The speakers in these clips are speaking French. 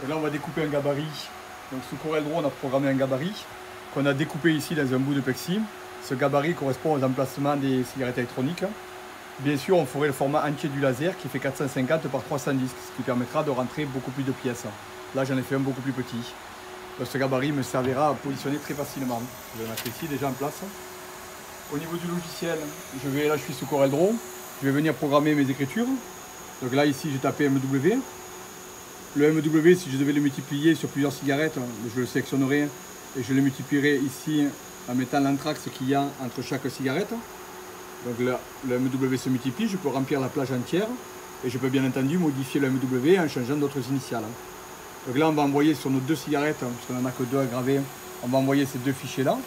Et là on va découper un gabarit. Donc sous CorelDRAW on a programmé un gabarit qu'on a découpé ici dans un bout de plexi. Ce gabarit correspond aux emplacements des cigarettes électroniques. Bien sûr on ferait le format entier du laser qui fait 450 par 310, ce qui permettra de rentrer beaucoup plus de pièces. Là j'en ai fait un beaucoup plus petit. Ce gabarit me servira à positionner très facilement. Je vais le mettre ici déjà en place. Au niveau du logiciel, là je suis sous CorelDRAW. Je vais venir programmer mes écritures. Donc là ici j'ai tapé MW. Le MW, si je devais le multiplier sur plusieurs cigarettes, je le sélectionnerai et je le multiplierai ici en mettant l'anthrax qu'il y a entre chaque cigarette. Donc là, le MW se multiplie, je peux remplir la plage entière et je peux bien entendu modifier le MW en changeant d'autres initiales. Donc là on va envoyer sur nos deux cigarettes, puisqu'on n'en a que deux à graver, on va envoyer ces deux fichiers là.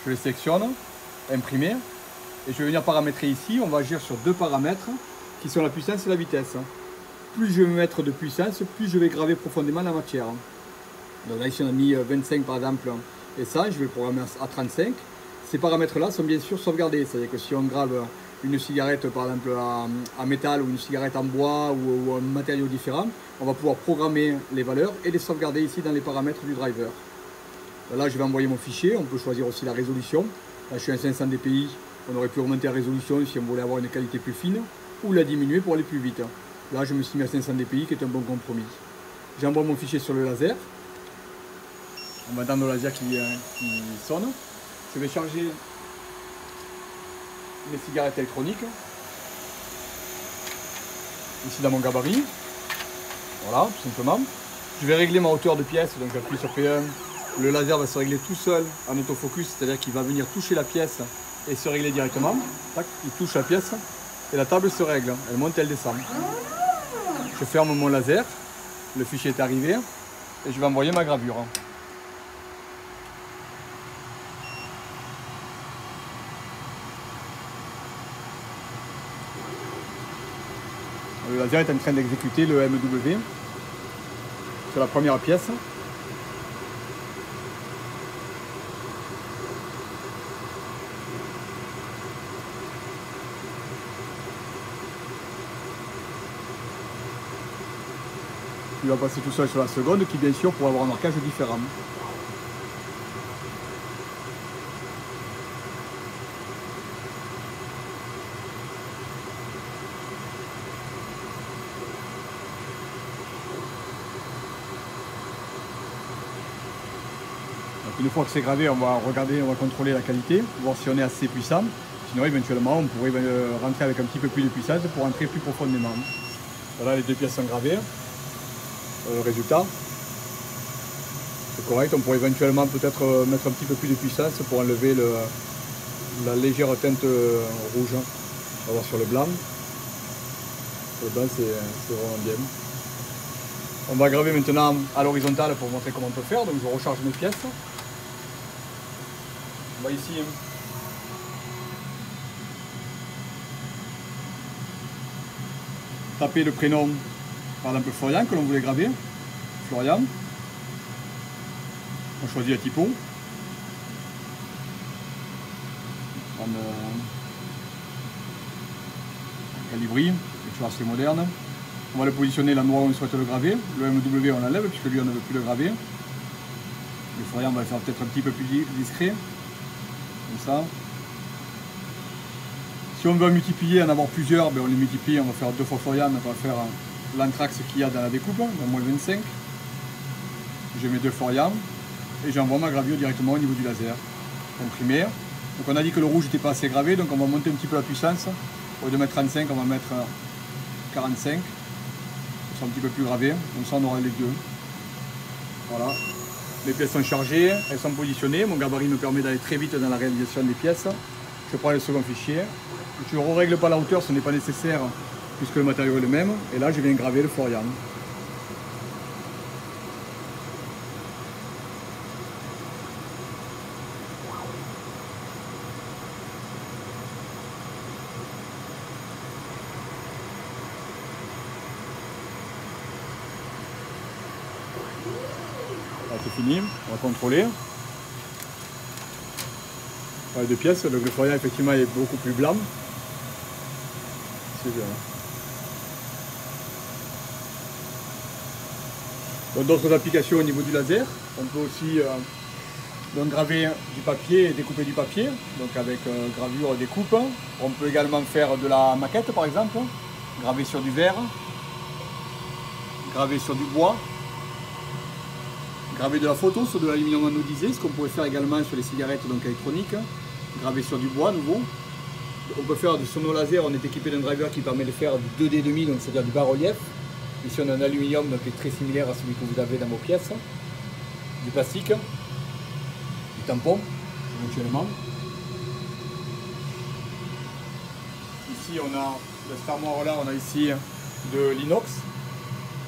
Je les sélectionne, imprimer, et je vais venir paramétrer ici. On va agir sur deux paramètres qui sont la puissance et la vitesse. Plus je vais mettre de puissance, plus je vais graver profondément la matière. Donc là ici on a mis 25 par exemple et ça, je vais le programmer à 35. Ces paramètres là sont bien sûr sauvegardés, c'est à dire que si on grave une cigarette par exemple en métal ou une cigarette en bois ou un matériau différent, on va pouvoir programmer les valeurs et les sauvegarder ici dans les paramètres du driver. Là je vais envoyer mon fichier, on peut choisir aussi la résolution. Là je suis à 500 dpi, on aurait pu augmenter la résolution si on voulait avoir une qualité plus fine ou la diminuer pour aller plus vite. Là je me suis mis à 500 dpi qui est un bon compromis. J'envoie mon fichier sur le laser. On va entendre le laser qui sonne. Je vais charger mes cigarettes électroniques. Ici dans mon gabarit. Voilà, tout simplement. Je vais régler ma hauteur de pièce, donc j'appuie sur P1. Le laser va se régler tout seul en autofocus, c'est-à-dire qu'il va venir toucher la pièce et se régler directement. Tac, il touche la pièce et la table se règle. Elle monte, elle descend. Je ferme mon laser, le fichier est arrivé et je vais envoyer ma gravure. Le laser est en train d'exécuter le MW sur la première pièce. Il va passer tout seul sur la seconde qui bien sûr pourra avoir un marquage différent. Donc une fois que c'est gravé, on va regarder, on va contrôler la qualité, voir si on est assez puissant. Sinon éventuellement on pourrait rentrer avec un petit peu plus de puissance pour entrer plus profondément. Voilà, les deux pièces sont gravées. Résultat, c'est correct. On pourrait éventuellement peut-être mettre un petit peu plus de puissance pour enlever la légère teinte rouge. On va voir sur le blanc. Sur le blanc c'est vraiment bien. On va graver maintenant à l'horizontale pour montrer comment on peut faire. Donc je recharge mes pièces. On va ici taper le prénom, par exemple Florian que l'on voulait graver. Florian. On choisit la typo. On calibri, quelque chose assez moderne. On va le positionner l'endroit où on souhaite le graver. Le MW on l'enlève puisque lui on ne veut plus le graver. Le Florian on va le faire peut-être un petit peu plus discret. Comme ça. Si on veut multiplier, en avoir plusieurs, ben on les multiplie, on va faire 2 fois Florian, on va faire l'anthrax qu'il y a dans la découpe, dans moins 25. Je mets 2 Florian et j'envoie ma gravure directement au niveau du laser. Imprimé. Donc on a dit que le rouge n'était pas assez gravé, donc on va monter un petit peu la puissance. Au lieu de mettre 35, on va mettre 45. Ça sera un petit peu plus gravé, comme ça on aura les deux. Voilà. Les pièces sont chargées, elles sont positionnées. Mon gabarit me permet d'aller très vite dans la réalisation des pièces. Je prends le second fichier. Je ne règle pas la hauteur, ce n'est pas nécessaire puisque le matériau est le même. Et là, je viens graver le Florian. C'est fini, on va contrôler. Les deux pièces, le Florian effectivement est beaucoup plus blanc. C'est bien. Donc d'autres applications au niveau du laser. On peut aussi donc graver du papier et découper du papier, donc avec gravure et découpe. On peut également faire de la maquette par exemple, graver sur du verre, graver sur du bois, graver de la photo sur de l'aluminium anodisé, ce qu'on pourrait faire également sur les cigarettes donc électroniques, graver sur du bois à nouveau. On peut faire sur nos lasers, on est équipé d'un driver qui permet de faire du 2D demi, donc c'est-à-dire du bas-relief. Ici on a un aluminium donc, qui est très similaire à celui que vous avez dans vos pièces, du plastique, du tampon éventuellement. Ici on a de cette armoire là, on a ici de l'inox.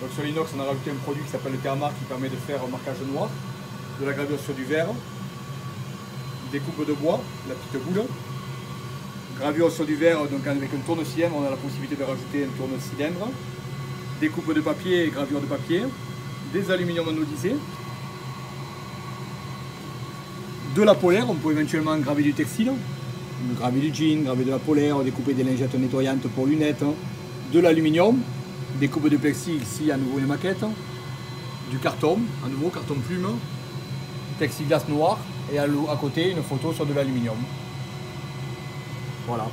Donc sur l'inox on a rajouté un produit qui s'appelle le Thermar qui permet de faire un marquage noir, de la gravure sur du verre, des coupes de bois, la petite boule, gravure sur du verre donc avec un tourne-cylindre, on a la possibilité de rajouter un tourne-cylindre, des coupes de papier et gravure de papier, des aluminiums anodisés, de la polaire, on peut éventuellement graver du textile, graver du jean, graver de la polaire, découper des lingettes nettoyantes pour lunettes, de l'aluminium, des coupes de plexi, ici à nouveau une maquette, du carton, à nouveau carton plume, plexiglas noir et à côté une photo sur de l'aluminium. Voilà.